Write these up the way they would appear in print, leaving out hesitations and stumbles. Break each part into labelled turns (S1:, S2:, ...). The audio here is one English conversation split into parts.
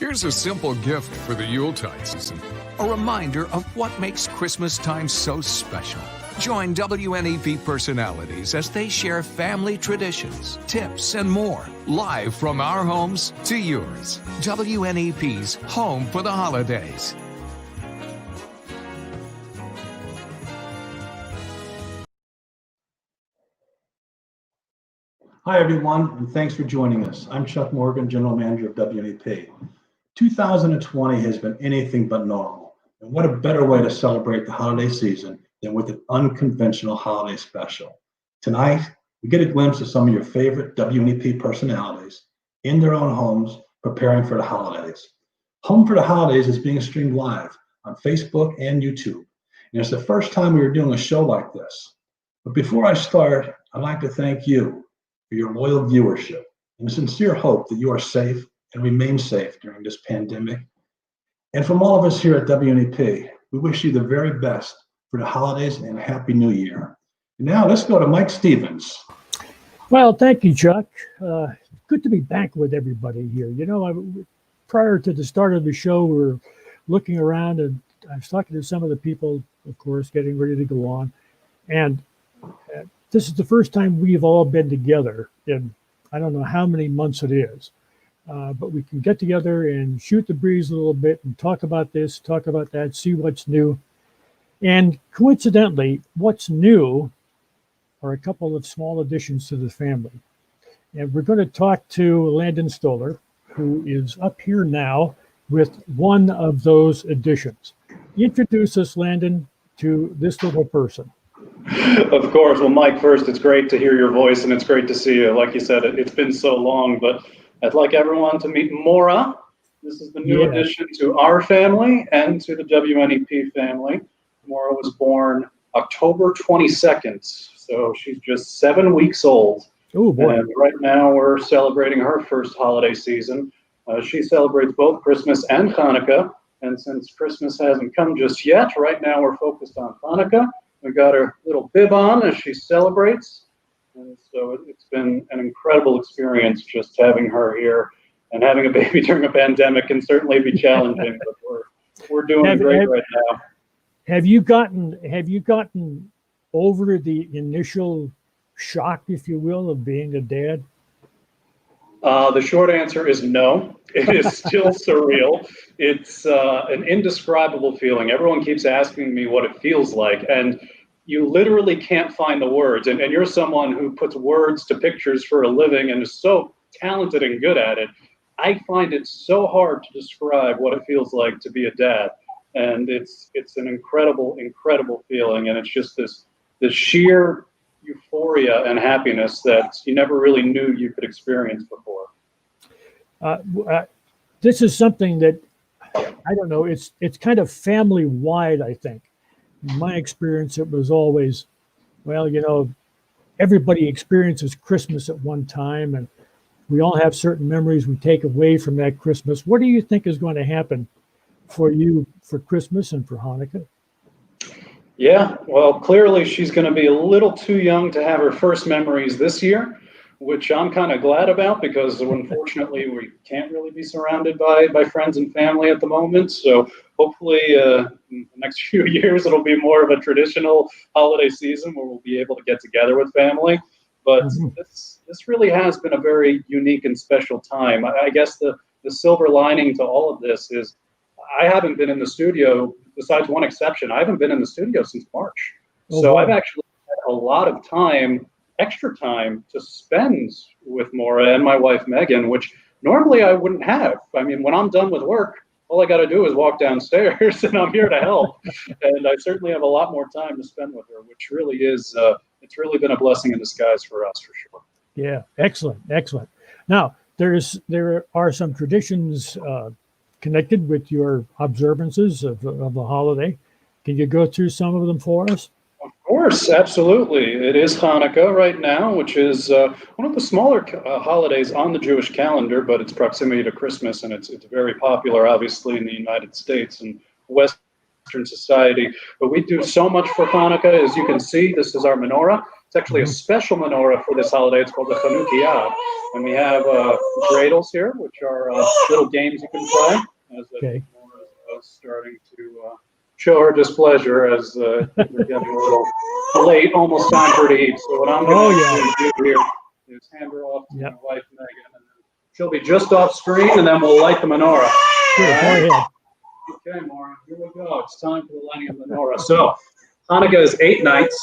S1: Here's a simple gift for the Yuletide season. A reminder of what makes Christmas time so special. Join WNEP personalities as they share family traditions, tips, and more, live from our homes to yours. WNEP's Home for the Holidays.
S2: Hi, everyone, and thanks for joining us. I'm Chuck Morgan, General Manager of WNEP. 2020 has been anything but normal, and what a better way to celebrate the holiday season than with an unconventional holiday special. Tonight, we get a glimpse of some of your favorite WNEP personalities in their own homes preparing for the holidays. Home for the Holidays is being streamed live on Facebook and YouTube, and it's the first time we are doing a show like this. But before I start, I'd like to thank you for your loyal viewership and a sincere hope that you are safe and remain safe during this pandemic. And from all of us here at WNEP, we wish you the very best for the holidays and a Happy New Year. And now let's go to Mike Stevens.
S3: Well, thank you, Chuck. Good to be back with everybody here. You know, prior to the start of the show, we were looking around and I was talking to some of the people, of course, getting ready to go on. And this is the first time we've all been together in, I don't know how many months it is, but we can get together and shoot the breeze a little bit and talk about this, talk about that, see what's new. And coincidentally, what's new are a couple of small additions to the family. And we're going to talk to Landon Stoller, who is up here now with one of those additions. Introduce us, Landon, to this little person.
S4: Of course. Well, Mike, first, it's great to hear your voice and it's great to see you. Like you said, it's been so long, but I'd like everyone to meet Menorah. This is the new addition to our family and to the WNEP family. Menorah was born October 22nd, so she's just 7 weeks old.
S3: Oh, boy.
S4: And right now we're celebrating her first holiday season. She celebrates both Christmas and Hanukkah, and since Christmas hasn't come just yet, right now we're focused on Hanukkah. We got her little bib on as she celebrates, and so it's been an incredible experience just having her here. And having a baby during a pandemic can certainly be challenging, but we're doing great right now.
S3: Have you gotten over the initial shock, if you will, of being a dad?
S4: The short answer is no. It is still surreal. It's an indescribable feeling. Everyone keeps asking me what it feels like, and you literally can't find the words. And you're someone who puts words to pictures for a living and is so talented and good at it. I find it so hard to describe what it feels like to be a dad. And it's an incredible, incredible feeling. And it's just this sheer euphoria and happiness that you never really knew you could experience before.
S3: This is something that, I don't know, it's kind of family-wide, I think. In my experience, it was always, well, you know, everybody experiences Christmas at one time, and we all have certain memories we take away from that Christmas. What do you think is going to happen for you for Christmas and for Hanukkah?
S4: Yeah, well, clearly she's going to be a little too young to have her first memories this year, which I'm kind of glad about because unfortunately we can't really be surrounded by friends and family at the moment. So hopefully in the next few years it'll be more of a traditional holiday season where we'll be able to get together with family. But this really has been a very unique and special time. I guess the silver lining to all of this is I haven't been in the studio, besides one exception, I haven't been in the studio since March. So I've actually had a lot of time, extra time to spend with Menorah and my wife, Megan, which normally I wouldn't have. I mean, when I'm done with work, all I got to do is walk downstairs and I'm here to help. And I certainly have a lot more time to spend with her, which really is, it's really been a blessing in disguise for us, for sure.
S3: Yeah, excellent, excellent. Now, there are some traditions connected with your observances of the holiday. Can you go through some of them for us?
S4: Of course, absolutely. It is Hanukkah right now, which is one of the smaller holidays on the Jewish calendar, but its proximity to Christmas, and it's very popular, obviously, in the United States and Western society. But we do so much for Hanukkah. As you can see, this is our menorah. It's actually a special menorah for this holiday. It's called the Chanukiah. And we have dreidels here, which are little games you can play. As the menorah is starting to show her displeasure as we're getting a little late, almost time for her to eat. So what I'm going to do here is hand her off to my wife, Megan. And she'll be just off screen, and then we'll light the menorah.
S3: Sure, go ahead.
S4: Okay, Maura, here we go. It's time for the lighting of the menorah. So Hanukkah is 8 nights.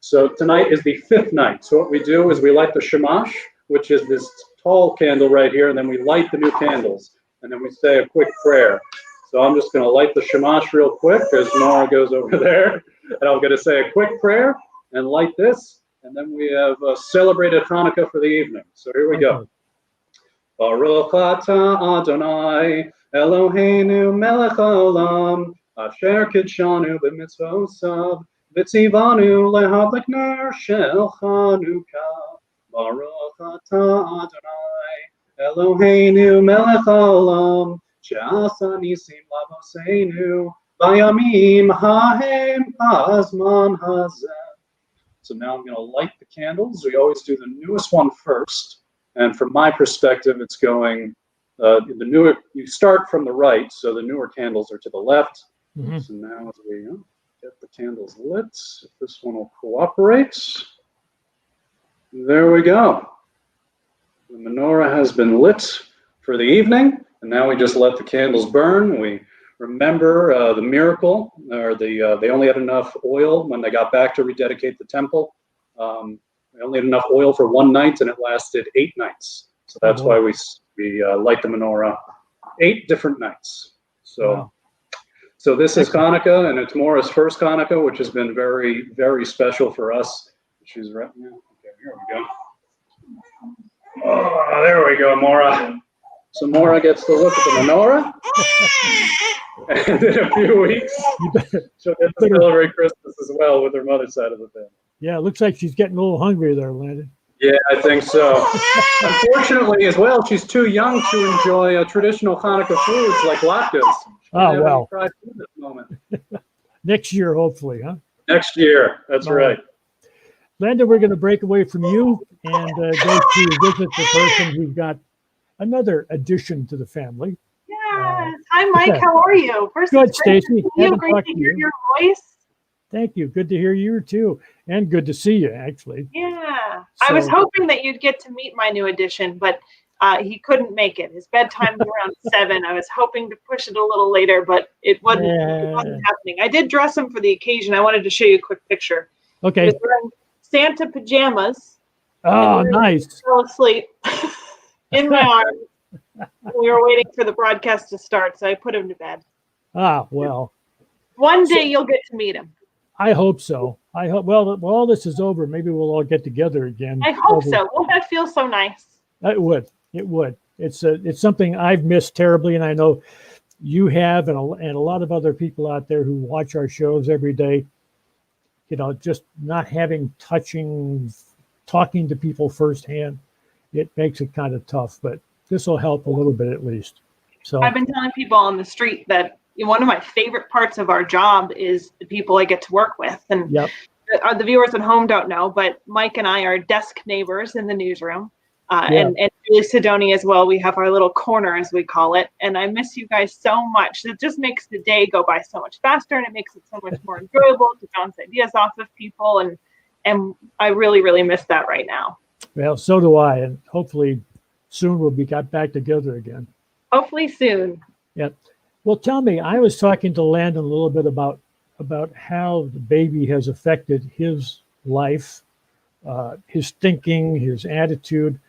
S4: So tonight is the 5th night. So what we do is we light the shamash, which is this tall candle right here, and then we light the new candles. And then we say a quick prayer. So I'm just going to light the shamash real quick as Maura goes over there. And I'm going to say a quick prayer and light this. And then we have celebrated Hanukkah for the evening. So here we go. Baruch atah Adonai Eloheinu melech haolam asher kidshanu b'mitzvosav v'tzivanu lehadlik ner shel Chanukah. Baruch atah Adonai Eloheinu melech haolam she'asa nisim lavoseinu bayamim hahem hazman hazeh. So now I'm going to light the candles. We always do the newest one first. And from my perspective, it's going, you start from the right, so the newer candles are to the left. Mm-hmm. So now as we get the candles lit, if this one will cooperate. There we go. The menorah has been lit for the evening, and now we just let the candles burn. We remember the miracle, or they only had enough oil when they got back to rededicate the temple. We only had enough oil for 1 night, and it lasted 8 nights. So that's why we light the menorah 8 different nights. So, so this is Hanukkah, and it's Maura's first Hanukkah, which has been very, very special for us. She's right now. Okay, here we go. Oh, there we go, Maura. So Maura gets to look at the menorah, and in a few weeks, she'll get to celebrate Christmas as well with her mother's side of the family.
S3: Yeah, it looks like she's getting a little hungry there, Landon.
S4: Yeah, I think so. Unfortunately, as well, she's too young to enjoy traditional Hanukkah foods like latkes.
S3: Oh, well.
S4: Fried food at the moment.
S3: Next year, hopefully, huh?
S4: Next year, that's right.
S3: Landon, we're going to break away from you and go to visit the person who's got another addition to the family.
S5: Yes. Hi, Mike. How are you?
S3: First, good, Stacy.
S5: Great to hear your voice.
S3: Thank you. Good to hear you too, and good to see you, actually.
S5: Yeah, so, I was hoping that you'd get to meet my new addition, but he couldn't make it. His bedtime's around 7. I was hoping to push it a little later, but it wasn't happening. I did dress him for the occasion. I wanted to show you a quick picture.
S3: Okay.
S5: He was wearing Santa pajamas.
S3: Oh, nice.
S5: Fell asleep in my arms. We were waiting for the broadcast to start, so I put him to bed.
S3: Ah, well.
S5: One day you'll get to meet him.
S3: I hope so. I hope. Well, when all this is over, maybe we'll all get together again.
S5: I hope so. Won't that feel so nice?
S3: It would. It would. It's something I've missed terribly, and I know you have, and a lot of other people out there who watch our shows every day. You know, just not having talking to people firsthand, it makes it kind of tough. But this will help a little bit at least. So
S5: I've been telling people on the street that one of my favorite parts of our job is the people I get to work with. And the viewers at home don't know, but Mike and I are desk neighbors in the newsroom. And Julie Sidoni as well. We have our little corner, as we call it. And I miss you guys so much. It just makes the day go by so much faster, and it makes it so much more enjoyable to bounce ideas off of people. And I really, really miss that right now.
S3: Well, so do I. And hopefully soon we'll be got back together again.
S5: Hopefully soon.
S3: Yeah. Well, tell me, I was talking to Landon a little bit about how the baby has affected his life, his thinking, his attitude.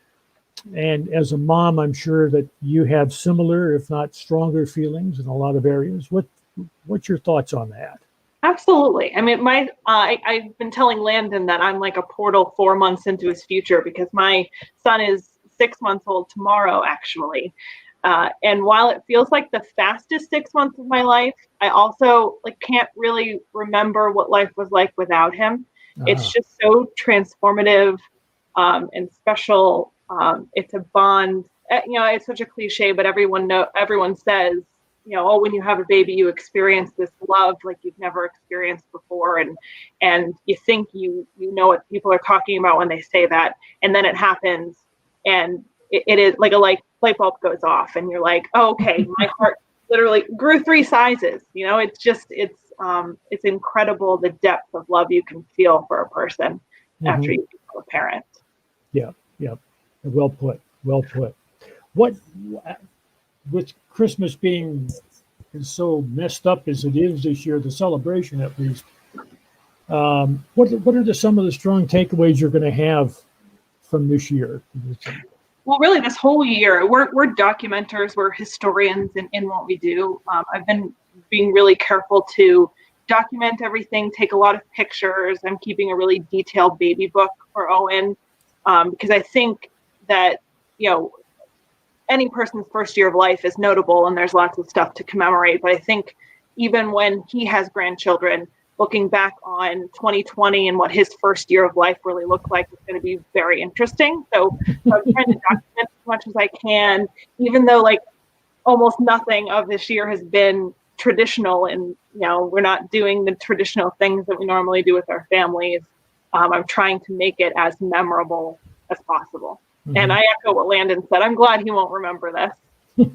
S3: And as a mom, I'm sure that you have similar, if not stronger, feelings in a lot of areas. What's your thoughts on that?
S5: Absolutely. I mean, I've been telling Landon that I'm like a portal 4 months into his future, because my son is 6 months old tomorrow, actually. And while it feels like the fastest 6 months of my life, I also can't really remember what life was like without him. It's just so transformative and special. It's a bond. It's such a cliche, but everyone says oh, when you have a baby, you experience this love like you've never experienced before. And you think you know what people are talking about when they say that. And then it happens. And it is like a light bulb goes off. And you're like, oh, okay, my heart literally grew 3 sizes. It's incredible the depth of love you can feel for a person after you become a parent.
S3: Yeah. Well put. What, with Christmas being so messed up as it is this year, the celebration at least, what are some of the strong takeaways you're going to have from this year?
S5: Well, really, this whole year, we're documenters, we're historians in what we do. I've been being really careful to document everything, take a lot of pictures. I'm keeping a really detailed baby book for Owen, because I think that, any person's first year of life is notable and there's lots of stuff to commemorate. But I think even when he has grandchildren, looking back on 2020 and what his first year of life really looked like is going to be very interesting. So I'm trying to document as much as I can, even though like almost nothing of this year has been traditional, and we're not doing the traditional things that we normally do with our families. I'm trying to make it as memorable as possible. Mm-hmm. And I echo what Landon said. I'm glad he won't remember this.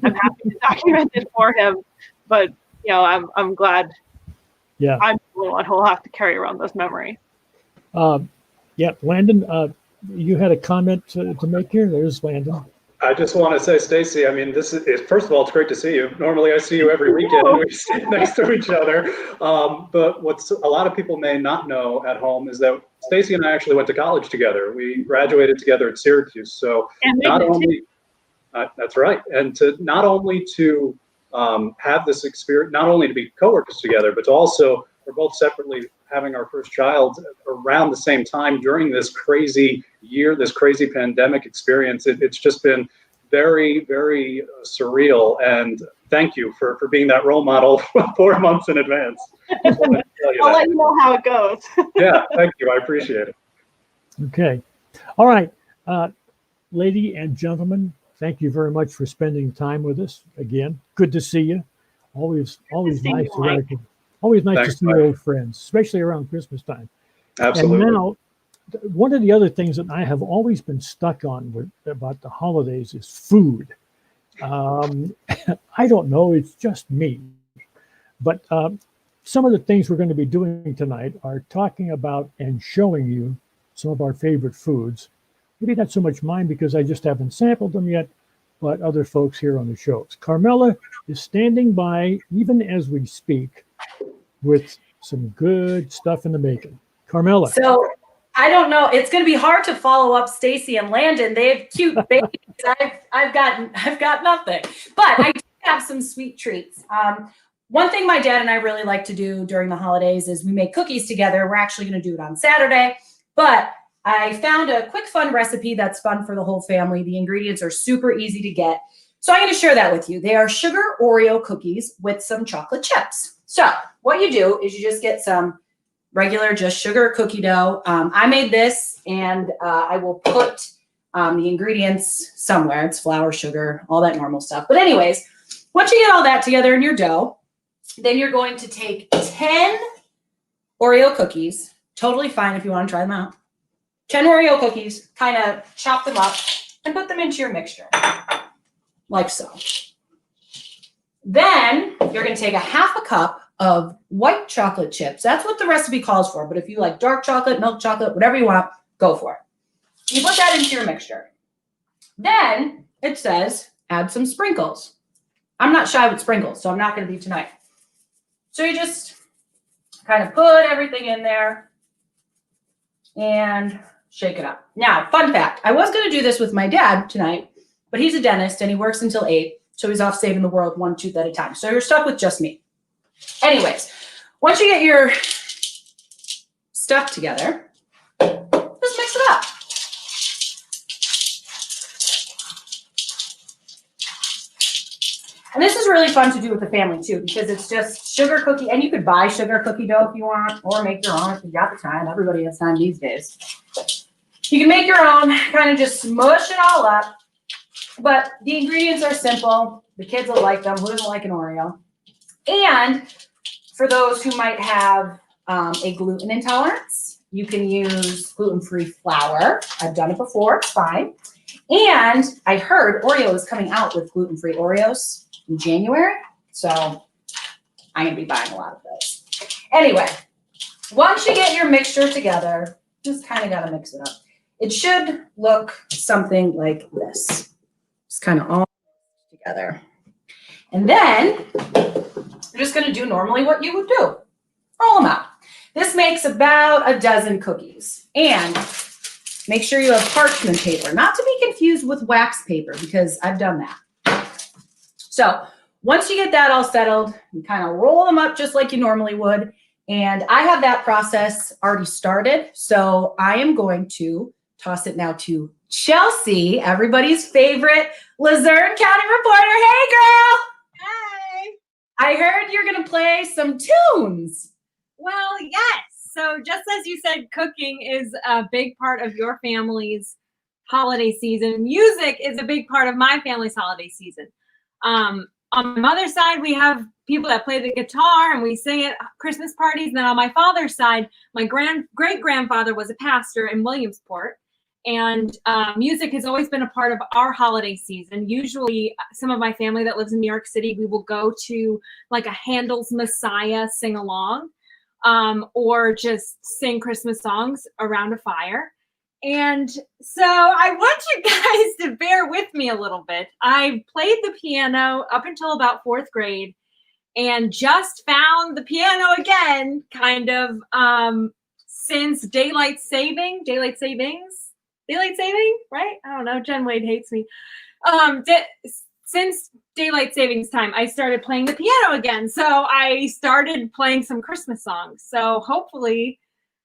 S5: I'm happy to document it for him, but I'm glad. Yeah, I'm the one who will have to carry around those memories.
S3: Landon, you had a comment to make here. There's Landon.
S4: I just want to say, Stacy, I mean, this is, first of all, it's great to see you. Normally I see you every weekend and we sit next to each other. But what's a lot of people may not know at home is that Stacy and I actually went to college together. We graduated together at Syracuse. So not only, that's right. And not only to have this experience, not only to be coworkers together, but to also, we're both separately having our first child around the same time during this crazy year, this crazy pandemic experience. It's just been very, very surreal. And thank you for being that role model 4 months in advance.
S5: I'll let you know how it goes.
S4: Yeah, thank you. I appreciate it.
S3: Okay. All right. Lady and gentlemen, thank you very much for spending time with us again. Good to see you. Always nice to Always nice to see old friends, especially around Christmas time.
S4: Absolutely.
S3: And now, one of the other things that I have always been stuck on about the holidays is food. I don't know, it's just me. But some of the things we're going to be doing tonight are talking about and showing you some of our favorite foods. Maybe not so much mine because I just haven't sampled them yet, but other folks here on the shows. Carmela is standing by, even as we speak, with some good stuff in the making. Carmela.
S6: So I don't know. It's going to be hard to follow up Stacy and Landon. They have cute babies. I've got nothing. But I do have some sweet treats. One thing my dad and I really like to do during the holidays is we make cookies together. We're actually going to do it on Saturday. But I found a quick, fun recipe that's fun for the whole family. The ingredients are super easy to get. So I'm going to share that with you. They are sugar Oreo cookies with some chocolate chips. So what you do is you just get some regular, just sugar cookie dough. I made this, and I will put the ingredients somewhere. It's flour, sugar, all that normal stuff. But anyways, once you get all that together in your dough, then you're going to take 10 Oreo cookies. Totally fine if you want to try them out. 10 Oreo cookies, kind of chop them up and put them into your mixture, like so. Then you're going to take a half a cup of white chocolate chips. That's what the recipe calls for. But if you like dark chocolate, milk chocolate, whatever you want, go for it. You put that into your mixture. Then it says add some sprinkles. I'm not shy with sprinkles, so I'm not going to be tonight. So you just kind of put everything in there and shake it up. Now, fun fact, I was going to do this with my dad tonight, but he's a dentist and he works until 8. So he's off saving the world one tooth at a time. So you're stuck with just me. Anyways, once you get your stuff together, just mix it up. And this is really fun to do with the family too, because it's just sugar cookie, and you could buy sugar cookie dough if you want, or make your own if you got the time. Everybody has time these days. You can make your own, kind of just smush it all up. But the ingredients are simple. The kids will like them. Who doesn't like an Oreo? And for those who might have a gluten intolerance, you can use gluten-free flour. I've done it before. It's fine. And I heard Oreo is coming out with gluten-free Oreos in January. So I'm going to be buying a lot of those. Anyway, once you get your mixture together, just kind of got to mix it up. It should look something like this. Just kind of all together. And then you're just going to do normally what you would do. Roll them out. This makes about a dozen cookies. And make sure you have parchment paper, not to be confused with wax paper, because I've done that. So once you get that all settled, you kind of roll them up just like you normally would. And I have that process already started. So I am going to toss it now to Chelsea, everybody's favorite Luzerne County reporter. Hey, girl.
S7: Hey.
S6: I heard you're going to play some tunes.
S7: Well, yes. So just as you said, cooking is a big part of your family's holiday season. Music is a big part of my family's holiday season. On my mother's side, we have people that play the guitar and we sing at Christmas parties. And then on my father's side, my great-grandfather was a pastor in Williamsport. And music has always been a part of our holiday season. Usually some of my family that lives in New York City, we will go to like a Handel's Messiah sing-along. Or just sing Christmas songs around a fire. And so I want you guys to bear with me a little bit. I played the piano up until about 4th grade and just found the piano again, kind of since daylight saving, right? I don't know. Jen Wade hates me. Since daylight savings time, I started playing the piano again. So I started playing some Christmas songs. So hopefully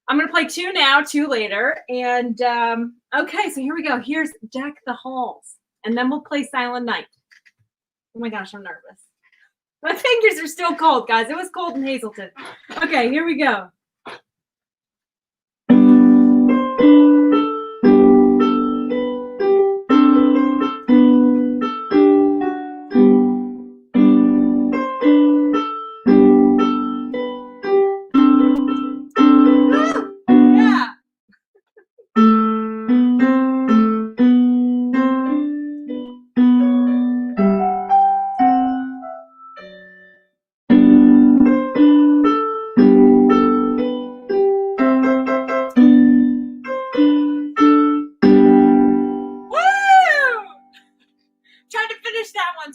S7: I'm going to play 2 now, 2 later. And okay, so here we go. Here's Deck the Halls. And then we'll play Silent Night. Oh my gosh, I'm nervous. My fingers are still cold, guys. It was cold in Hazleton. Okay, here we go.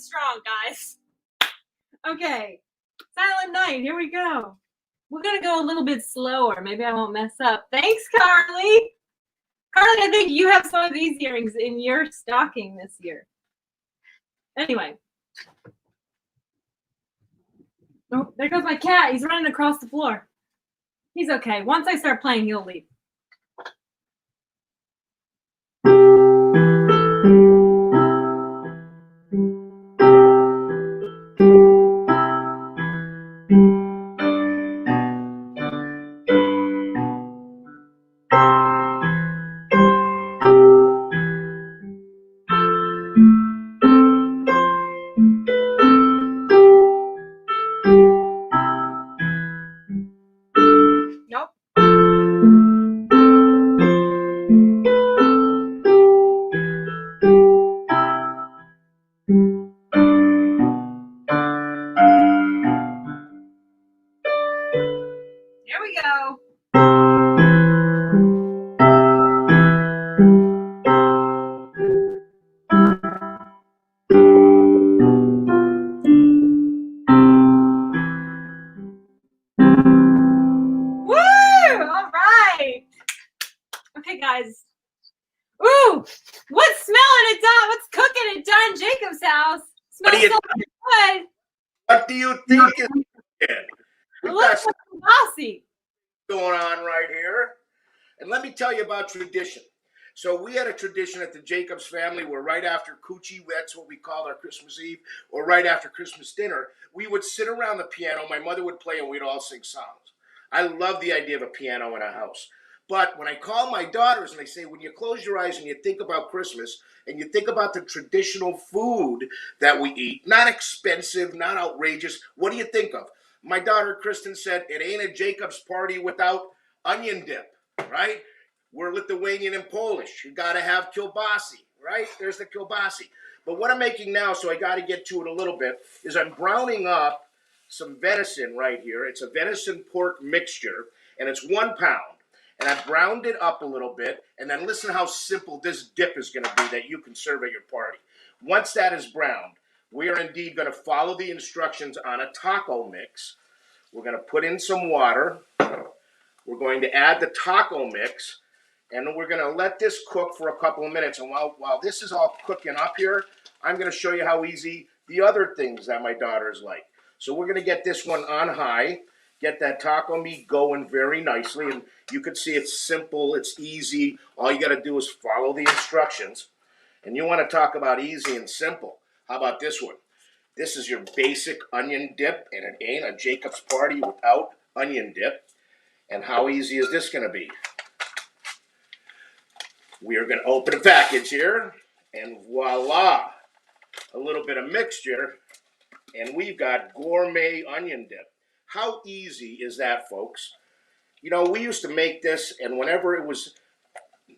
S7: Strong, guys. Okay, Silent Night, here we go. We're gonna go a little bit slower. Maybe I won't mess up. Thanks, Carly. Carly, I think you have some of these earrings in your stocking this year. Anyway. Oh, there goes my cat. He's running across the floor. He's okay. Once I start playing, he'll leave. Guys. Ooh, what's smelling it done? What's cooking it done? Jacob's house. Smells so good.
S8: What do you think is it?
S7: It looks like bossy
S8: going on right here. And let me tell you about tradition. So we had a tradition at the Jacobs family where right after Coochie, that's what we called our Christmas Eve, or right after Christmas dinner, we would sit around the piano. My mother would play and we'd all sing songs. I love the idea of a piano in a house. But when I call my daughters and I say, when you close your eyes and you think about Christmas and you think about the traditional food that we eat, not expensive, not outrageous, what do you think of? My daughter Kristen said, it ain't a Jacob's party without onion dip, right? We're Lithuanian and Polish. You got to have kielbasi, right? There's the kielbasi. But what I'm making now, so I got to get to it a little bit, is I'm browning up some venison right here. It's a venison pork mixture, and it's 1 pound. And I browned it up a little bit, and then listen how simple this dip is going to be that you can serve at your party. Once that is browned, we are indeed going to follow the instructions on a taco mix. We're going to put in some water. We're going to add the taco mix, and we're going to let this cook for a couple of minutes. And while this is all cooking up here, I'm going to show you how easy the other things that my daughters like. So we're going to get this one on high, get that taco meat going very nicely, and you can see it's simple, it's easy. All you got to do is follow the instructions. And you want to talk about easy and simple. How about this one? This is your basic onion dip, and it ain't a Jacob's party without onion dip. And how easy is this going to be? We are going to open a package here, and voila, a little bit of mixture, and we've got gourmet onion dip. How easy is that, folks? You know, we used to make this, and whenever it was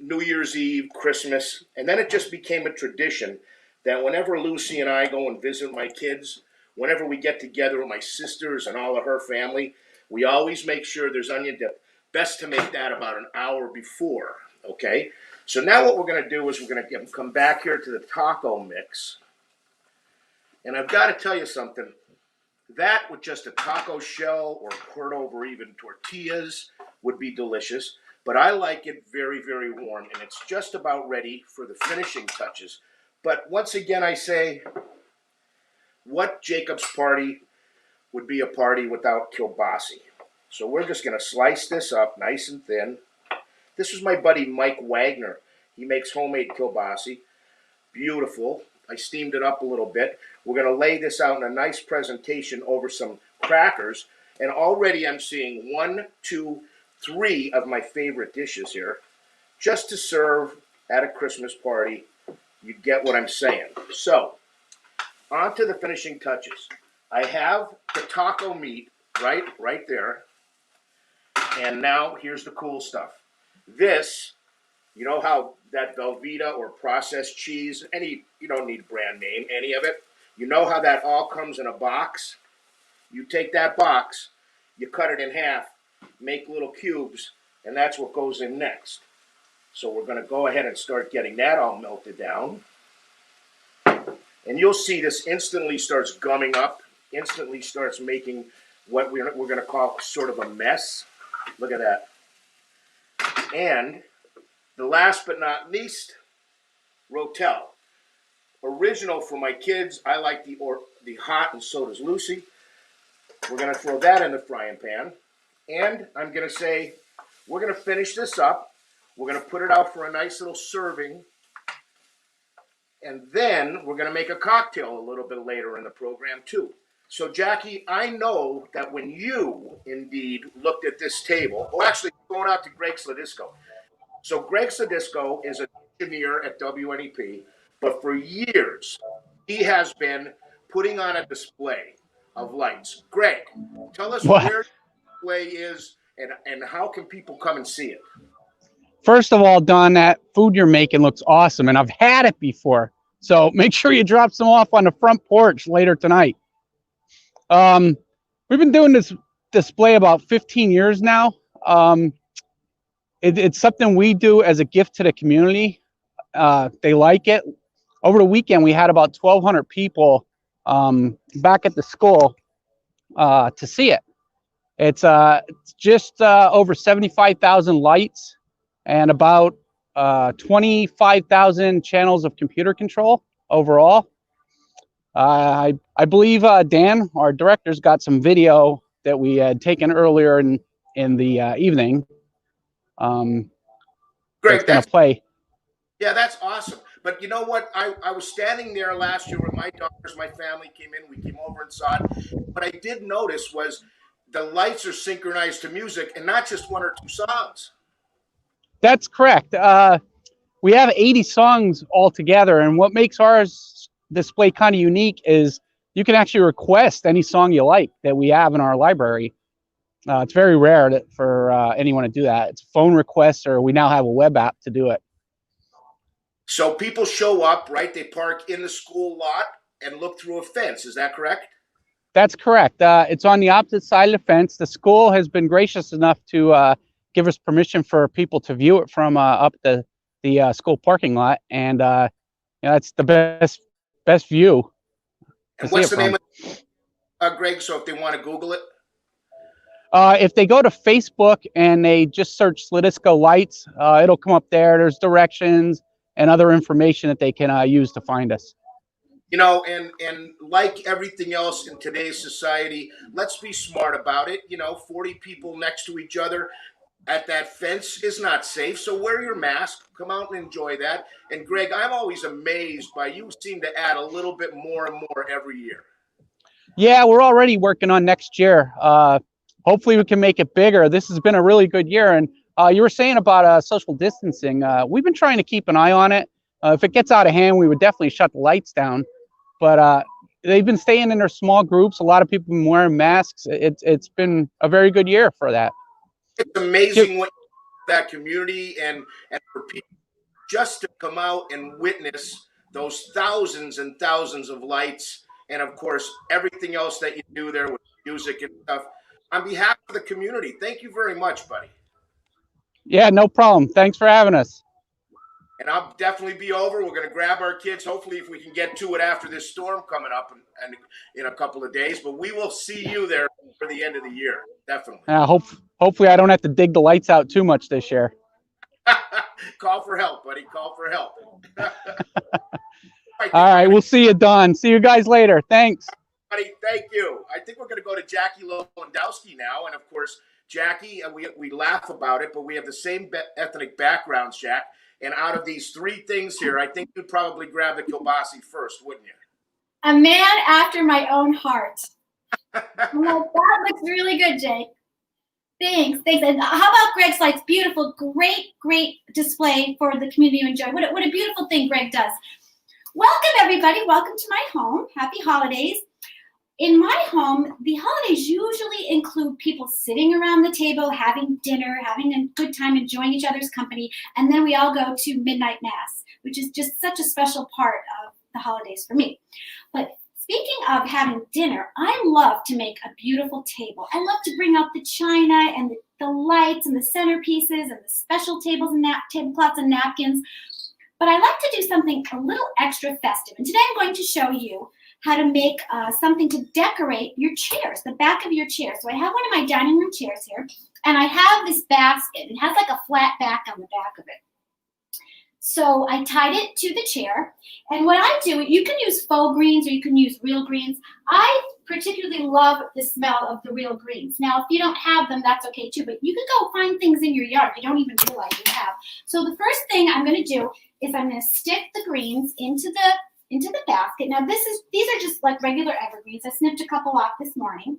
S8: New Year's Eve, Christmas, and then it just became a tradition that whenever Lucy and I go and visit my kids, whenever we get together with my sisters and all of her family, we always make sure there's onion dip. Best to make that about an hour before, okay? So now what we're going to do is we're going to come back here to the taco mix. And I've got to tell you something. That with just a taco shell or poured over even tortillas would be delicious. But I like it very, very warm. And it's just about ready for the finishing touches. But once again, I say, what Jacob's party would be a party without kielbasi? So we're just going to slice this up nice and thin. This is my buddy Mike Wagner. He makes homemade kielbasi. Beautiful. I steamed it up a little bit. We're going to lay this out in a nice presentation over some crackers. And already I'm seeing 1, 2, 3 of my favorite dishes here. Just to serve at a Christmas party. You get what I'm saying. So, on to the finishing touches. I have the taco meat right there. And now here's the cool stuff. This, you know how that Velveeta or processed cheese, you don't need brand name, any of it. You know how that all comes in a box? You take that box, you cut it in half, make little cubes, and that's what goes in next. So we're going to go ahead and start getting that all melted down. And you'll see this instantly starts gumming up, instantly starts making what we're going to call sort of a mess. Look at that. And the last but not least, Rotel. Original for my kids. I like the hot, and so does Lucy. We're going to throw that in the frying pan. And I'm going to say, we're going to finish this up. We're going to put it out for a nice little serving. And then we're going to make a cocktail a little bit later in the program, too. So, Jackie, I know that when you indeed looked at this table, actually going out to Greg Sladisco. So Greg Sladisco is an engineer at WNEP, but for years, he has been putting on a display of lights. Greg, tell us where the display is and how can people come and see it?
S9: First of all, Don, that food you're making looks awesome, and I've had it before. So make sure you drop some off on the front porch later tonight. We've been doing this display about 15 years now. It's something we do as a gift to the community. They like it. Over the weekend, we had about 1,200 people back at the school to see it. It's just over 75,000 lights and about 25,000 channels of computer control overall. I believe Dan, our director's got some video that we had taken earlier in the evening.
S8: Great,
S9: that's gonna play.
S8: Yeah, that's awesome. But you know what? I was standing there last year with my daughters, my family came in, we came over and saw it. What I did notice was the lights are synchronized to music and not just 1 or 2 songs.
S9: That's correct. We have 80 songs altogether, and what makes ours display kind of unique is you can actually request any song you like that we have in our library. It's very rare for anyone to do that. It's phone requests, or we now have a web app to do it.
S8: So people show up, right? They park in the school lot and look through a fence. Is that correct?
S9: That's correct. It's on the opposite side of the fence. The school has been gracious enough to give us permission for people to view it from up the school parking lot, and that's the best view.
S8: And what's the name of Greg? So if they want to Google it,
S9: if they go to Facebook and they just search Sladisco Lights, it'll come up there. There's directions and other information that they can use to find us.
S8: You know, and like everything else in today's society, let's be smart about it. 40 people next to each other at that fence is not safe. So wear your mask, come out and enjoy that. And Greg, I'm always amazed by you seem to add a little bit more and more every year.
S9: Yeah, we're already working on next year. Hopefully we can make it bigger. This has been a really good year. And you were saying about social distancing. We've been trying to keep an eye on it. If it gets out of hand, we would definitely shut the lights down. But they've been staying in their small groups. A lot of people have been wearing masks. It's been a very good year for that.
S8: It's amazing what that community and for people just to come out and witness those thousands and thousands of lights, and of course everything else that you do there with music and stuff. On behalf of the community, thank you very much, buddy.
S9: Yeah, no problem. Thanks for having us.
S8: And I'll definitely be over. We're going to grab our kids, hopefully if we can get to it after this storm coming up and in a couple of days. But we will see you there for the end of the year, definitely.
S9: Hopefully I don't have to dig the lights out too much this year.
S8: Call for help, buddy. Call for help.
S9: All right, we'll see you, Don. See you guys later. Thanks.
S8: Buddy, thank you. I think we're going to go to Jackie Lewandowski now. And, of course, Jackie, we laugh about it, but we have the same ethnic backgrounds, Jack. And out of these three things here, I think you'd probably grab the kielbasi first, wouldn't you?
S10: A man after my own heart. I'm like, that looks really good, Jake. Thanks. And how about Greg's lights? Beautiful, great display for the community to enjoy. What a beautiful thing Greg does. Welcome, everybody. Welcome to my home. Happy holidays. In my home, the holidays usually include people sitting around the table, having dinner, having a good time, enjoying each other's company, and then we all go to midnight mass, which is just such a special part of the holidays for me. But speaking of having dinner, I love to make a beautiful table. I love to bring out the china and the lights and the centerpieces and the special tables and tablecloths and napkins. But I like to do something a little extra festive. And today I'm going to show you how to make something to decorate your chairs, the back of your chair. So I have one of my dining room chairs here, and I have this basket. It has like a flat back on the back of it. So I tied it to the chair, and what I do, you can use faux greens or you can use real greens. I particularly love the smell of the real greens. Now, if you don't have them, that's okay too, but you can go find things in your yard you don't even realize you have. So the first thing I'm gonna do is I'm gonna stick the greens into the basket. Now these are just like regular evergreens. I snipped a couple off this morning.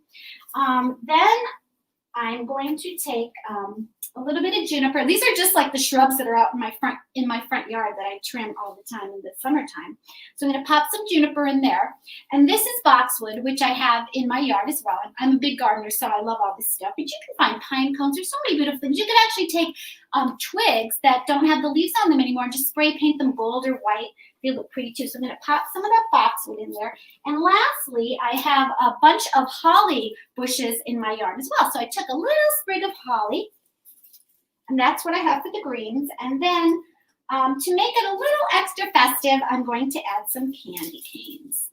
S10: Then I'm going to take a little bit of juniper. These are just like the shrubs that are out in my front yard that I trim all the time in the summertime. So I'm going to pop some juniper in there. And this is boxwood, which I have in my yard as well. I'm a big gardener, so I love all this stuff. But you can find pine cones. There's so many beautiful things. You can actually take twigs that don't have the leaves on them anymore and just spray paint them gold or white. They look pretty too. So I'm going to pop some of that boxwood in there. And lastly, I have a bunch of holly bushes in my yard as well. So I took a little sprig of holly, and that's what I have for the greens. And then to make it a little extra festive, I'm going to add some candy canes.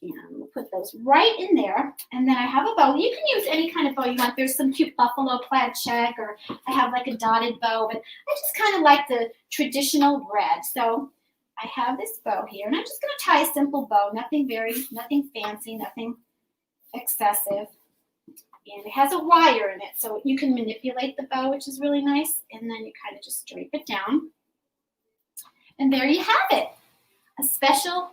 S10: And we'll put those right in there. And then I have a bow. You can use any kind of bow you want. There's some cute buffalo plaid check, or I have like a dotted bow, but I just kind of like the traditional red. So I have this bow here, and I'm just going to tie a simple bow, nothing fancy, nothing excessive. And it has a wire in it, so you can manipulate the bow, which is really nice. And then you kind of just drape it down. And there you have it, a special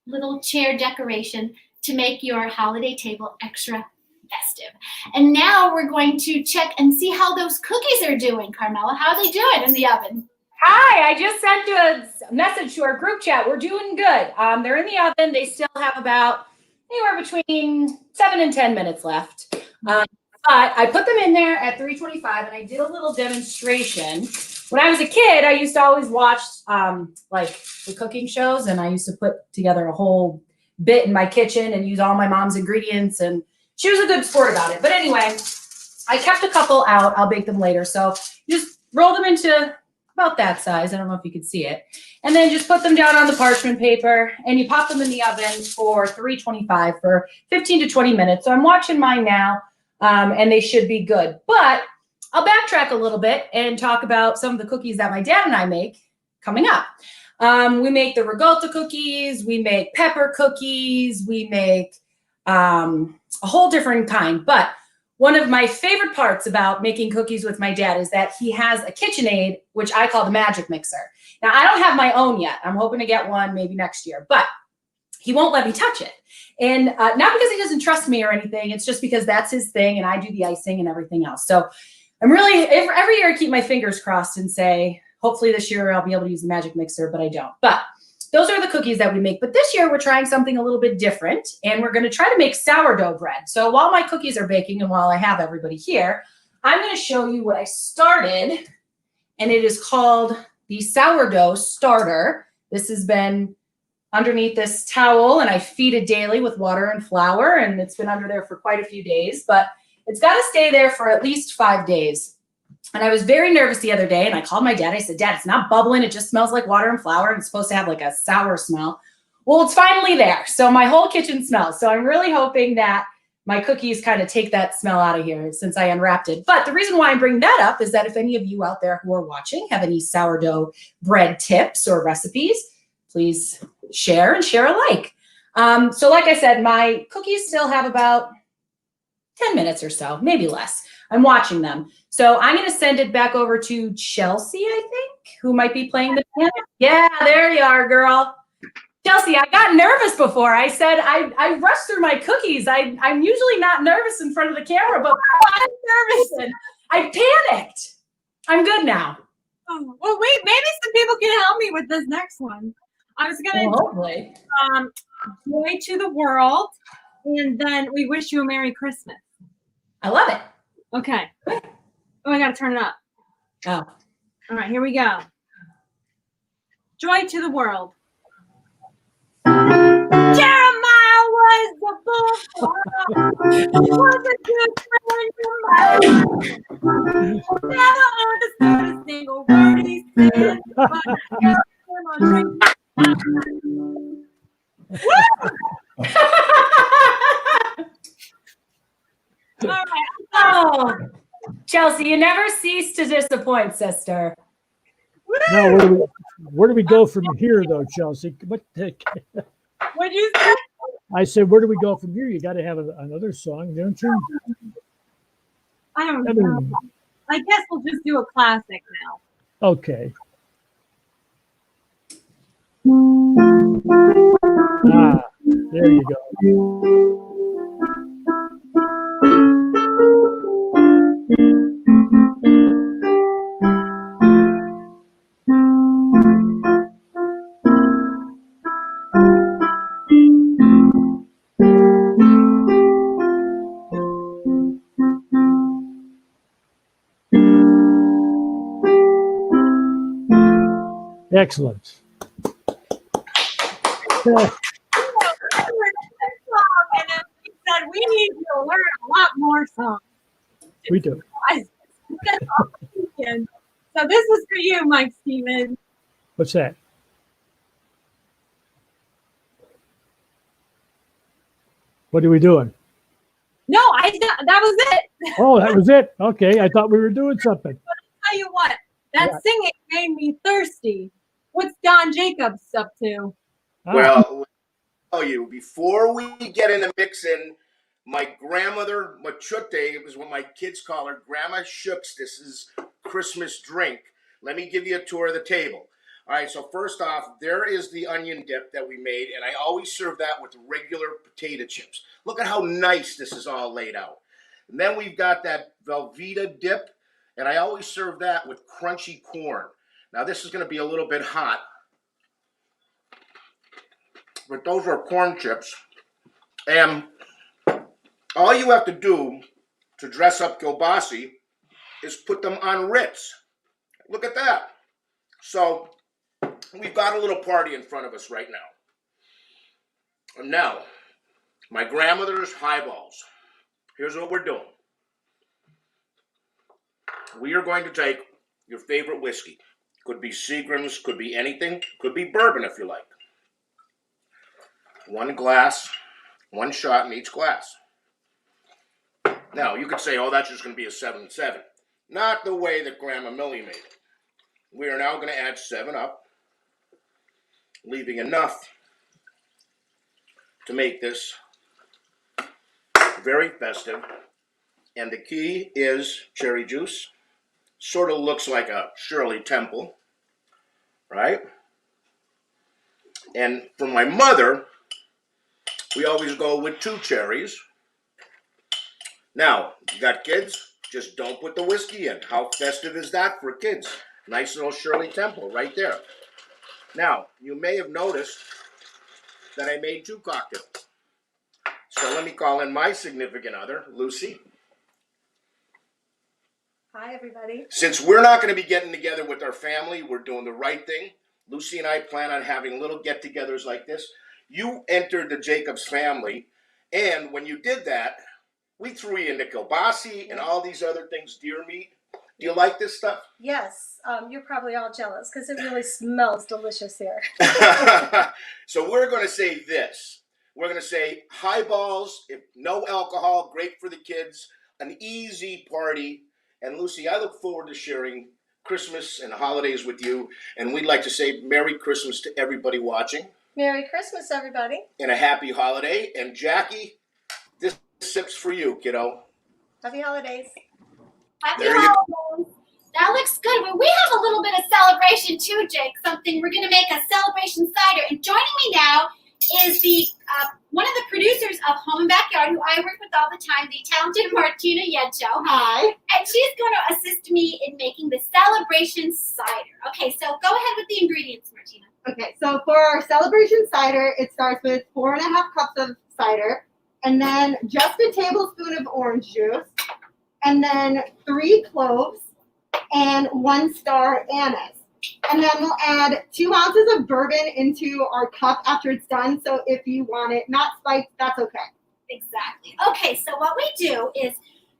S10: little chair decoration to make your holiday table extra festive. And now we're going to check and see how those cookies are doing. Carmela, how are they doing in the oven?
S6: Hi, I just sent a message to our group chat. We're doing good. They're in the oven. They still have about anywhere between 7 and 10 minutes left. But I put them in there at 325 and I did a little demonstration. When I was a kid, I used to always watch like the cooking shows, and I used to put together a whole bit in my kitchen and use all my mom's ingredients, and she was a good sport about it. But anyway, I kept a couple out. I'll bake them later. So just roll them into about that size. I don't know if you can see it. And then just put them down on the parchment paper, and you pop them in the oven for 325 for 15 to 20 minutes. So I'm watching mine now, and they should be good. But I'll backtrack a little bit and talk about some of the cookies that my dad and I make coming up. We make the regatta cookies. We make pepper cookies. We make a whole different kind. But one of my favorite parts about making cookies with my dad is that he has a KitchenAid, which I call the magic mixer. Now, I don't have my own yet. I'm hoping to get one maybe next year, but he won't let me touch it. And not because he doesn't trust me or anything. It's just because that's his thing, and I do the icing and everything else. So I'm really, every year I keep my fingers crossed and say, hopefully this year I'll be able to use the magic mixer, but I don't. But those are the cookies that we make. But this year we're trying something a little bit different, and we're going to try to make sourdough bread. So while my cookies are baking and while I have everybody here, I'm going to show you what I started, and it is called the sourdough starter. This has been underneath this towel, and I feed it daily with water and flour, and it's been under there for quite a few days, but it's got to stay there for at least 5 days. And I was very nervous the other day, and I called my dad. I said, Dad, it's not bubbling. It just smells like water and flour, and it's supposed to have like a sour smell. Well, it's finally there. So my whole kitchen smells. So I'm really hoping that my cookies kind of take that smell out of here since I unwrapped it. But the reason why I'm bringing that up is that if any of you out there who are watching have any sourdough bread tips or recipes, please share and share alike. So like I said, my cookies still have about 10 minutes or so, maybe less. I'm watching them. So I'm going to send it back over to Chelsea, I think, who might be playing the piano. Yeah, there you are, girl. Chelsea, I got nervous before. I said I rushed through my cookies. I'm usually not nervous in front of the camera, but I'm nervous and I panicked. I'm good now.
S7: Oh, well, wait, maybe some people can help me with this next one. I was going to
S6: hopefully.
S7: Joy to the World, and then we wish you a Merry Christmas.
S6: I love it.
S7: Okay. Oh, I got to turn it up.
S6: Oh.
S7: All right, here we go. Joy to the World. Jeremiah was the bullfrog. Was a good friend of mine. Never understood a single word he said, but I guess him a drink. All right.
S6: Oh, Chelsea, you never cease to disappoint, sister.
S3: Now, where do we go from here, though, Chelsea? What the heck?
S7: What'd you say?
S3: I said, where do we go from here? You got to have another song, don't you?
S7: I don't know. I guess we'll just do a classic now.
S3: Okay. There you go. Excellent.
S7: Said we need to learn a lot more songs.
S3: We do.
S7: So this is for you, Mike Stevens.
S3: What's that? What are we doing?
S7: No, that was it.
S3: Oh, that was it. Okay, I thought we were doing something.
S7: But I'll tell you what, that singing made me thirsty. What's Don Jacobs up to?
S8: Well, I'll tell you, before we get into mixing, my grandmother, Machute, it was what my kids call her, Grandma Shooks, this is Christmas drink. Let me give you a tour of the table. All right, so first off, there is the onion dip that we made, and I always serve that with regular potato chips. Look at how nice this is all laid out. And then we've got that Velveeta dip, and I always serve that with crunchy corn. Now this is going to be a little bit hot, but those are corn chips. And all you have to do to dress up kielbasi is put them on Ritz. Look at that. So we've got a little party in front of us right now. And now, my grandmother's highballs. Here's what we're doing. We are going to take your favorite whiskey. Could be Seagram's, could be anything, could be bourbon if you like. 1 glass, 1 shot in each glass. Now, you could say, oh, that's just going to be a 7-7. Not the way that Grandma Millie made it. We are now going to add 7-Up, leaving enough to make this very festive. And the key is cherry juice. Sort of looks like a Shirley Temple, right? And for my mother, we always go with 2 cherries. Now, you got kids, just don't put the whiskey in. How festive is that for kids? Nice little Shirley Temple right there. Now, you may have noticed that I made 2 cocktails. So let me call in my significant other, Lucy.
S11: Hi, everybody.
S8: Since we're not going to be getting together with our family, we're doing the right thing. Lucy and I plan on having little get-togethers like this. You entered the Jacobs family, and when you did that, we threw you into kielbasi and all these other things, deer meat. Do you like this stuff?
S11: Yes, you're probably all jealous because it really smells delicious here.
S8: So we're going to say this. We're going to say highballs, if no alcohol, great for the kids, an easy party. And Lucy, I look forward to sharing Christmas and holidays with you. And we'd like to say Merry Christmas to everybody watching.
S11: Merry Christmas, everybody.
S8: And a happy holiday. And Jackie, this sip's for you, kiddo.
S11: Happy holidays.
S10: Happy holidays. That looks good. But we have a little bit of celebration too, Jake. Something we're going to make a celebration cider. And joining me now is the one of the producers of Home and Backyard, who I work with all the time, the talented Martina Yetcho.
S12: Hi.
S10: And she's going to assist me in making the celebration cider. Okay, so go ahead with the ingredients, Martina.
S12: Okay, so for our celebration cider, it starts with 4.5 cups of cider, and then just a tablespoon of orange juice, and then 3 cloves, and 1 star anise. And then we'll add 2 ounces of bourbon into our cup after it's done. So if you want it not spiked, that's okay.
S10: Exactly. Okay, so what we do is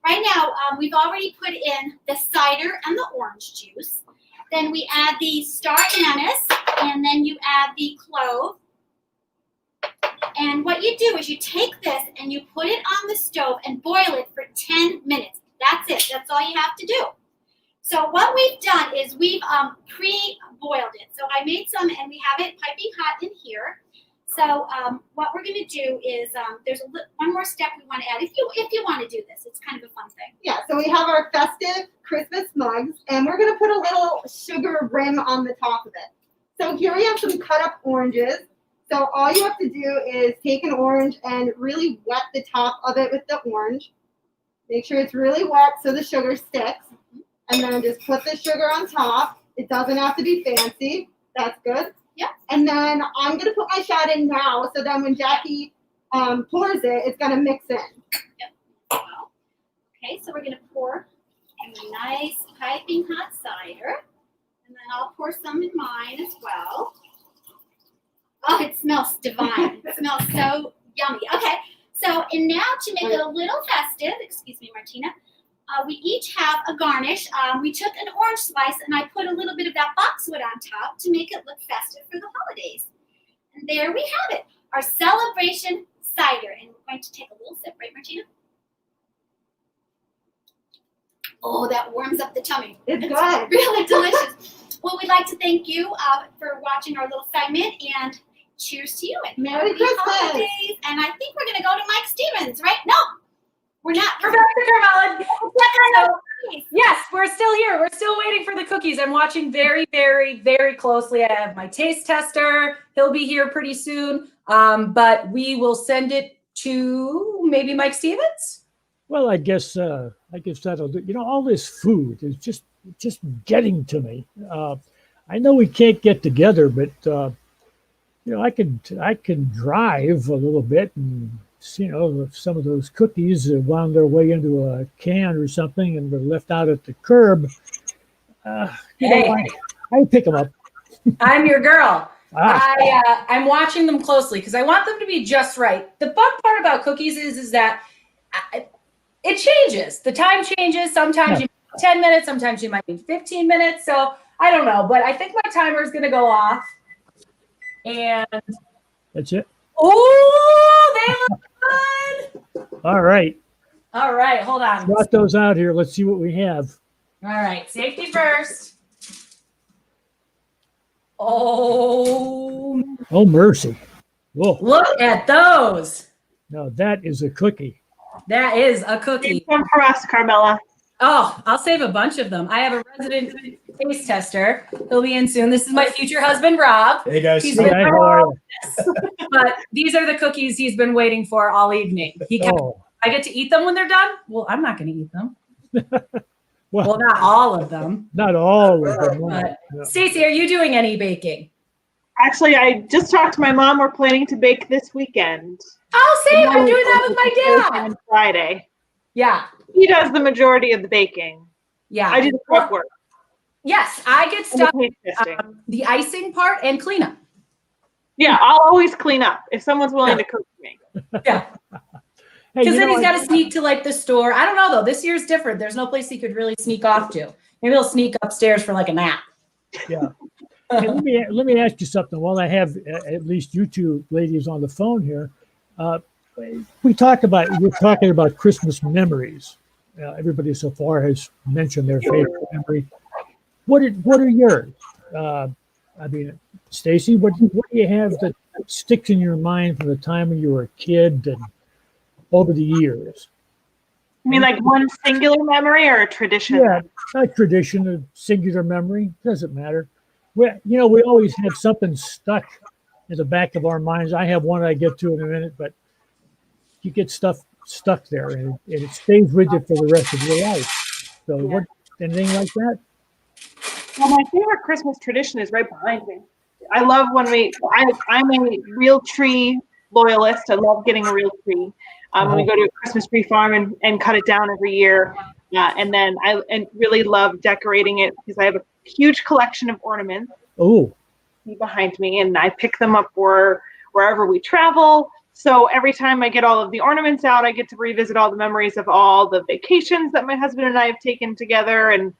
S10: right now we've already put in the cider and the orange juice. Then we add the star anise, and then you add the clove. And what you do is you take this and you put it on the stove and boil it for 10 minutes. That's it. That's all you have to do. So what we've done is we've pre-boiled it. So I made some, and we have it piping hot in here. So what we're going to do is there's one more step we want to add. If you want to do this, it's kind of a fun thing.
S12: Yeah, so we have our festive Christmas mugs, and we're going to put a little sugar rim on the top of it. So here we have some cut up oranges. So all you have to do is take an orange and really wet the top of it with the orange. Make sure it's really wet so the sugar sticks. And then just put the sugar on top. It doesn't have to be fancy. That's good.
S10: Yep.
S12: And then I'm going to put my shot in now, so then when Jackie pours it, it's going to mix in.
S10: Yep. Well, okay, so we're going to pour a nice piping hot cider. And then I'll pour some in mine as well. Oh, it smells divine. It smells so yummy. Okay, so and now to make it a little festive, excuse me, Martina, we each have a garnish. We took an orange slice and I put a little bit of that boxwood on top to make it look festive for the holidays. And there we have it, our celebration cider. And we're going to take a little sip, right, Martina? Oh, that warms up the tummy.
S12: It's good.
S10: Really delicious. Well, we'd like to thank you for watching our little segment, and cheers to you. And
S12: Merry Christmas.
S10: Holidays. And I think we're going to go to Mike Stevens, right? No, we're not.
S6: We're back to Carmella. Yes, we're still here. We're still waiting for the cookies. I'm watching very, very, very closely. I have my taste tester. He'll be here pretty soon. But we will send it to maybe Mike Stevens.
S3: Well, I guess that'll do. You know, all this food is just getting to me. I know we can't get together, but you know, I can drive a little bit, and you know, if some of those cookies wound their way into a can or something and were left out at the curb, you know, I pick them up.
S6: I'm your girl. I'm watching them closely because I want them to be just right. The fun part about cookies is that it changes. The time changes. Sometimes you need 10 minutes. Sometimes you might need 15 minutes. So I don't know, but I think my timer is going to go off. And
S3: that's it.
S6: Oh, they look good.
S3: All right.
S6: All right. Hold on.
S3: Brought those out here. Let's see what we have.
S6: All right. Safety first. Oh.
S3: Oh, mercy. Whoa.
S6: Look at those.
S3: Now that is a cookie.
S6: That is a cookie.
S5: One for us, Carmela.
S6: Oh, I'll save a bunch of them. I have a resident taste tester. He'll be in soon. This is my future husband, Rob.
S13: Hey, guys.
S3: Hey, how are you?
S6: But these are the cookies he's been waiting for all evening. I get to eat them when they're done. Well, I'm not going to eat them. Well, not all of them.
S3: Not all of them.
S6: But Stacey, are you doing any baking?
S5: Actually, I just talked to my mom. We're planning to bake this weekend.
S6: Oh, same. I'm doing that with my dad.
S5: On Friday.
S6: Yeah.
S5: He does the majority of the baking.
S6: Yeah.
S5: I do the prep work.
S6: Yes, I get stuck the icing part and cleanup.
S5: Yeah, I'll always clean up if someone's willing to cook for me.
S6: Yeah. Because then he's got to sneak to like the store. I don't know though. This year's different. There's no place he could really sneak off to. Maybe he'll sneak upstairs for like a nap.
S3: Yeah. Hey, let me ask you something. While I have at least you two ladies on the phone here, we're talking about Christmas memories. Everybody so far has mentioned their favorite memory. What are yours? I mean, Stacy, what do you have that sticks in your mind from the time when you were a kid and over the years?
S5: You mean like one singular memory or a tradition?
S3: Yeah, a tradition, a singular memory, doesn't matter. We always have something stuck in the back of our minds. I have one I get to in a minute, but you get stuff stuck there and it stays with you for the rest of your life. So anything like that?
S5: Well, my favorite Christmas tradition is right behind me. I love when I'm a real tree loyalist. I love getting a real tree. When we go to a Christmas tree farm and cut it down every year. And then I really love decorating it because I have a huge collection of ornaments.
S3: Oh.
S5: Behind me, and I pick them up wherever we travel. So every time I get all of the ornaments out, I get to revisit all the memories of all the vacations that my husband and I have taken together, and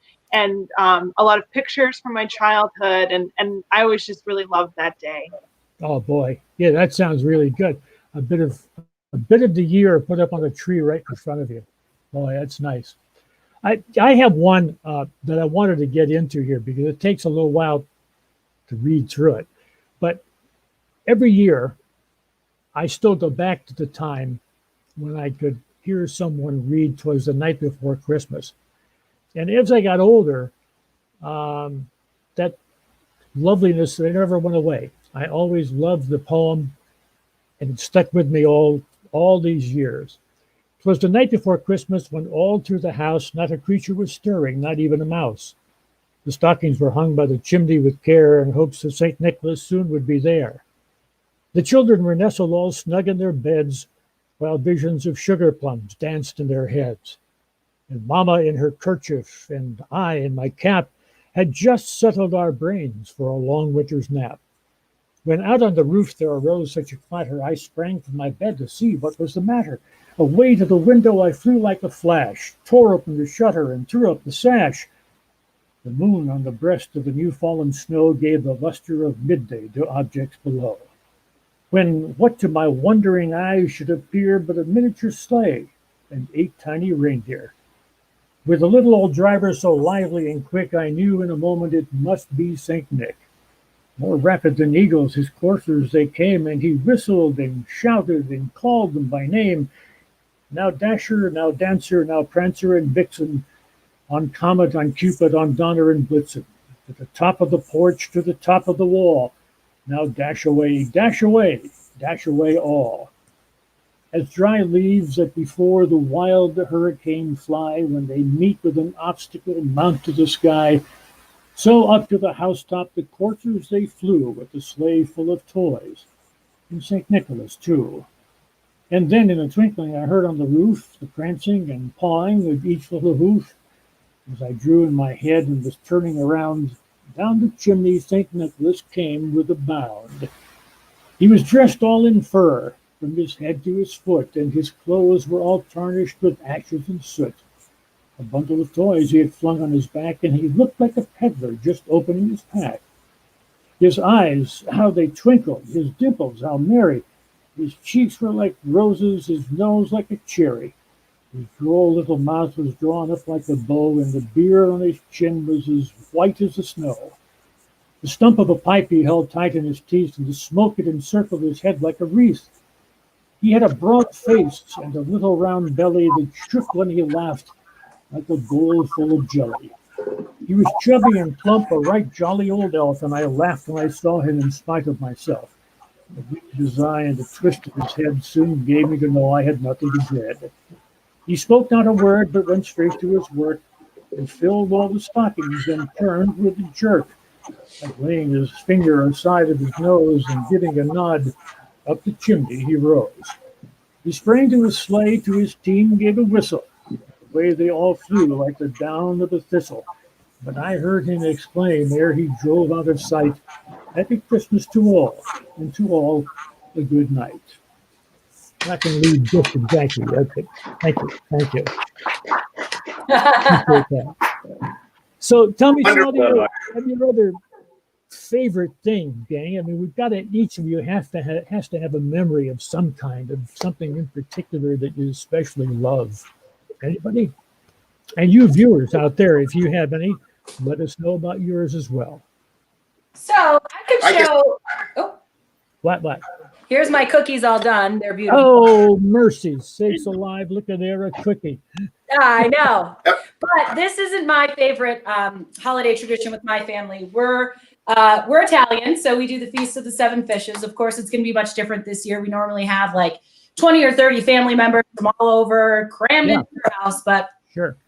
S5: a lot of pictures from my childhood, and I always just really loved that day.
S3: Oh boy, yeah, that sounds really good. A bit of the year put up on a tree right in front of you. Boy, that's nice. I have one that I wanted to get into here because it takes a little while to read through it, but every year I still go back to the time when I could hear someone read "'Twas the Night Before Christmas," and as I got older, that loveliness never went away. I always loved the poem, and it stuck with me all these years. 'Twas the night before Christmas when all through the house not a creature was stirring, not even a mouse. The stockings were hung by the chimney with care in hopes that St. Nicholas soon would be there. The children were nestled all snug in their beds while visions of sugar plums danced in their heads. And Mama in her kerchief and I in my cap had just settled our brains for a long winter's nap. When out on the roof there arose such a clatter, I sprang from my bed to see what was the matter. Away to the window I flew like a flash, tore open the shutter and threw up the sash. The moon on the breast of the new-fallen snow gave the luster of midday to objects below. When what to my wondering eyes should appear but a miniature sleigh and 8 tiny reindeer. With the little old driver so lively and quick, I knew in a moment it must be St. Nick. More rapid than eagles his coursers they came, and he whistled and shouted and called them by name. Now Dasher, now Dancer, now Prancer and Vixen, On Comet, on Cupid, on Donner and Blitzen. To the top of the porch, to the top of the wall. Now dash away, dash away, dash away all. As dry leaves that before the wild hurricane fly, when they meet with an obstacle, mount to the sky, so up to the housetop the coursers they flew with the sleigh full of toys. And St. Nicholas, too. And then in a twinkling I heard on the roof the prancing and pawing of each little hoof. As I drew in my head and was turning around, down the chimney St. Nicholas came with a bound. He was dressed all in fur, from his head to his foot, and his clothes were all tarnished with ashes and soot. A bundle of toys he had flung on his back, and he looked like a peddler just opening his pack. His eyes, how they twinkled, his dimples, how merry. His cheeks were like roses, his nose like a cherry. His droll little mouth was drawn up like a bow, and the beard on his chin was as white as the snow. The stump of a pipe he held tight in his teeth, and the smoke had encircled his head like a wreath. He had a broad face and a little round belly that shook when he laughed, like a bowl full of jelly. He was chubby and plump, a right jolly old elf, and I laughed when I saw him in spite of myself. The wink of his eye and the twist of his head soon gave me to know I had nothing to dread. He spoke not a word, but went straight to his work, and filled all the stockings, and turned with a jerk, like laying his finger aside of his nose and giving a nod. Up the chimney he rose. He sprang to his sleigh, to his team gave a whistle. Away they all flew like the down of a thistle. But I heard him exclaim ere he drove out of sight, Happy Christmas to all, and to all a good night. I can read just exactly. Okay. Thank you. Thank you. So tell me some of your other favorite thing, gang. I mean, we've got to, each of you has to have a memory of some kind, of something in particular that you especially love. Anybody? And you viewers out there, if you have any, let us know about yours as well.
S6: So I could show.
S3: What?
S6: Here's my cookies all done. They're beautiful.
S3: Oh, mercy sakes alive. Look at there, a cookie.
S6: I know. But this isn't my favorite holiday tradition with my family. We're Italian, so we do the Feast of the Seven Fishes. Of course, it's going to be much different this year. We normally have like 20 or 30 family members from all over crammed into our house, but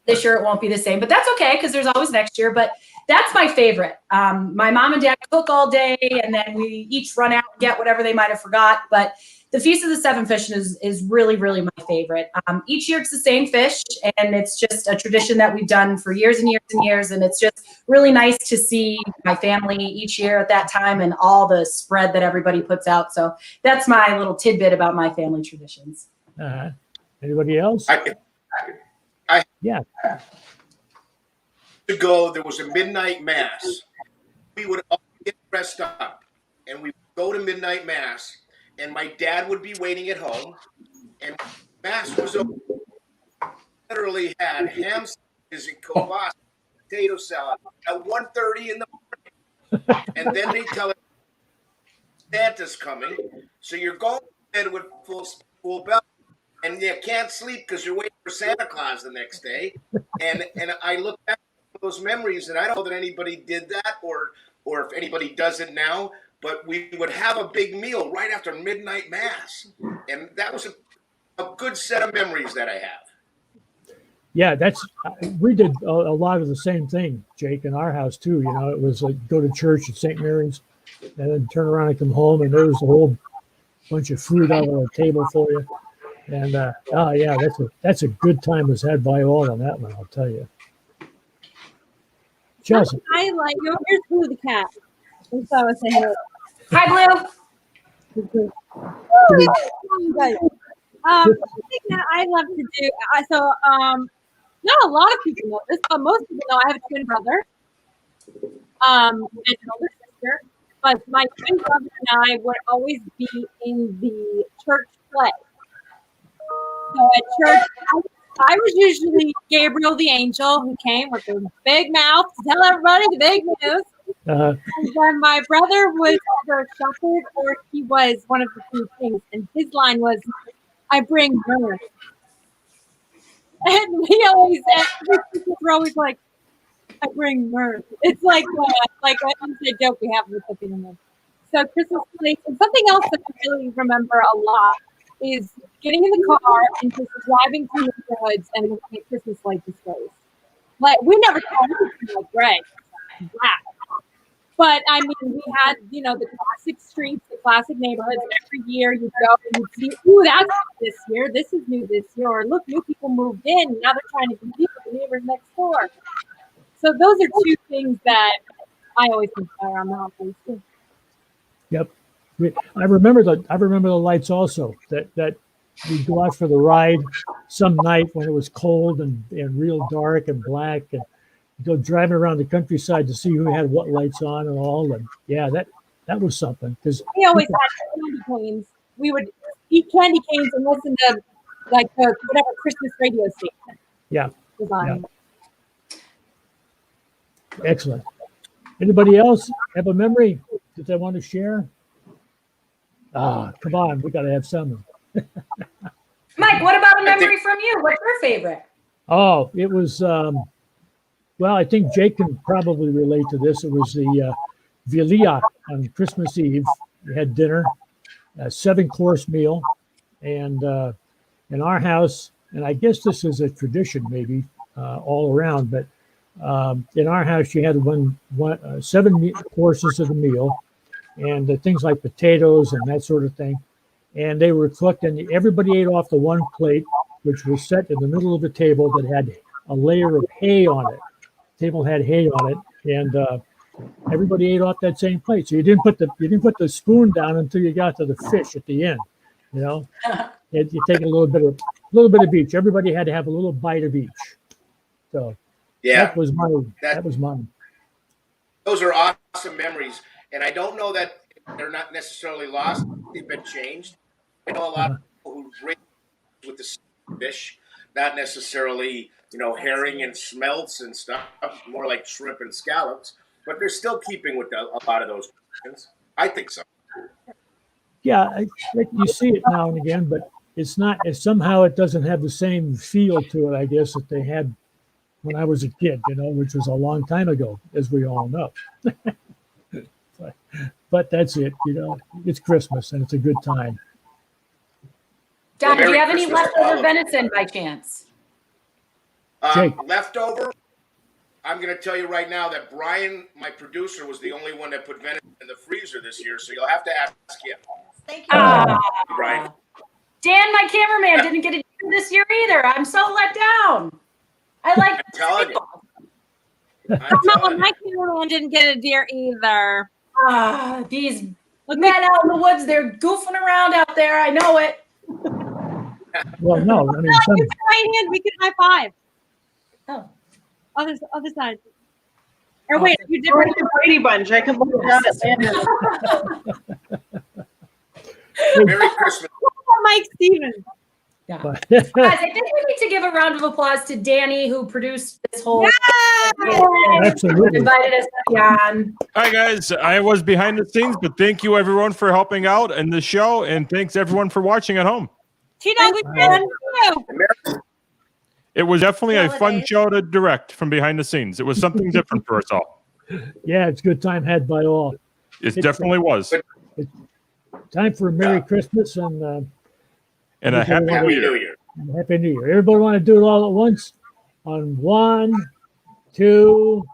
S6: this year it won't be the same. But that's okay, because there's always next year. But that's my favorite. My mom and dad cook all day, and then we each run out and get whatever they might have forgot. But the Feast of the Seven Fishes is really, really my favorite. Each year it's the same fish, and it's just a tradition that we've done for years and years and years. And it's just really nice to see my family each year at that time and all the spread that everybody puts out. So that's my little tidbit about my family traditions.
S3: Anybody else?
S8: Ago, there was a midnight mass. We would all get dressed up, and we would go to midnight mass. And my dad would be waiting at home, and mass was over. Literally had ham sandwiches and kielbasa, potato salad at 1:30 in the morning. And then they tell us Santa's coming, so you're going to bed with full belly, and you can't sleep because you're waiting for Santa Claus the next day. And I look back at those memories, and I don't know that anybody did that, or if anybody does it now. But we would have a big meal right after midnight mass. And that was a good set of memories that I have.
S3: Yeah, we did a lot of the same thing, Jake, in our house too. You know, it was like go to church at St. Mary's and then turn around and come home, and there was a whole bunch of food out on the table for you. And that's a good time was had by all on that one, I'll tell you. Chelsea.
S7: I like here's Blue the cat. So I was saying,
S6: hi, Blue.
S7: Something that I love to do. Not a lot of people know this, but most people know I have a twin brother, and an older sister. But my twin brother and I would always be in the church play. So at church, I was usually Gabriel the angel who came with a big mouth to tell everybody the big news. And then my brother was either a shepherd or he was one of the two things. And his line was, I bring myrrh. And we always, we're always like, I bring mirth. It's like an inside joke we have with the family. So Christmas plates, and something else that I really remember a lot is getting in the car and just driving through neighborhoods and looking at Christmas light displays. Like, we never saw anything like red, black. But I mean, we had, the classic streets, the classic neighborhoods. Every year you go and you see, ooh, that's new this year. This is new this year. Or look, new people moved in. Now they're trying to compete with the neighbors next door. So those are two things that I always think about around the holidays too.
S3: Yep. I remember the lights also, that we'd go out for the ride some night when it was cold and real dark and black, and go driving around the countryside to see who had what lights on and all. And yeah, that was something, because
S7: we always had candy canes. We would eat candy canes and listen to like the whatever Christmas radio station.
S3: Yeah.
S7: Was on.
S3: Excellent. Anybody else have a memory that they want to share? Come on, we got to have some.
S6: Mike, what about a memory from you? What's your favorite?
S3: Oh, it was, well, I think Jake can probably relate to this. It was the Vilia on Christmas Eve. We had dinner, a 7-course meal, and in our house, and I guess this is a tradition maybe all around, but in our house, you had 7 courses of the meal, and things like potatoes and that sort of thing. And they were cooked, and everybody ate off the one plate, which was set in the middle of the table that had a layer of hay on it. The table had hay on it, and everybody ate off that same plate. So you didn't put the spoon down until you got to the fish at the end. You take a little bit of each. Everybody had to have a little bite of each. So
S8: yeah,
S3: that was mine.
S8: Those are awesome memories, and I don't know that they're not necessarily lost. They've been changed. I know a lot of people who raise with the fish, not necessarily, herring and smelts and stuff, more like shrimp and scallops, but they're still keeping with a lot of those traditions. I think so.
S3: Yeah, you see it now and again, but it's not. Somehow it doesn't have the same feel to it, I guess, that they had when I was a kid, which was a long time ago, as we all know. But that's it, it's Christmas and it's a good time.
S6: John, do you have any leftover venison by chance?
S8: Leftover? I'm going to tell you right now that Brian, my producer, was the only one that put venison in the freezer this year, so you'll have to ask him.
S6: Thank you.
S8: Brian.
S6: Dan, my cameraman, didn't get it this year either. I'm so let down. I like
S8: I'm telling you.
S7: No, my cameraman didn't get a deer either.
S6: These men out in the woods, they're goofing around out there. I know it.
S3: Well, no, I mean,
S7: right hand, we can high five.
S6: Oh,
S7: other side. Or wait, you did
S5: the Brady Bunch. I can look down at
S8: Merry Christmas.
S7: Mike Stevens.
S6: Yeah. Guys, I think we need to give a round of applause to Danny, who produced this whole.
S3: Absolutely.
S6: Invited us on.
S13: Hi guys, I was behind the scenes, but thank you everyone for helping out in the show, and thanks everyone for watching at home. It was definitely a fun show to direct from behind the scenes. It was something different for us all.
S3: Yeah, it's a good time had by all.
S13: It definitely was.
S3: It's time for a Merry Christmas and
S13: a Happy New Year.
S3: Happy New Year. Everybody want to do it all at once? On 1, 2,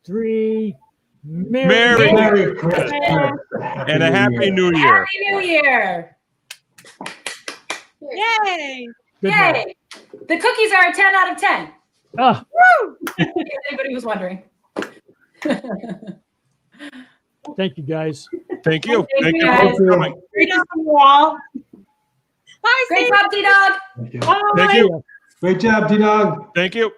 S3: 3.
S13: Merry Christmas. And a Happy New Year.
S6: Happy New Year.
S7: Yay.
S6: Yay. The cookies are a 10 out of 10.
S3: Woo!
S6: If anybody was wondering.
S3: Thank you, guys.
S13: Thank you.
S6: Thank you
S13: both for coming.
S7: Great job, Wall. Bye,
S6: Great job, D-Dog.
S13: Thank you.
S2: Great job, D-Dog.
S13: Thank you.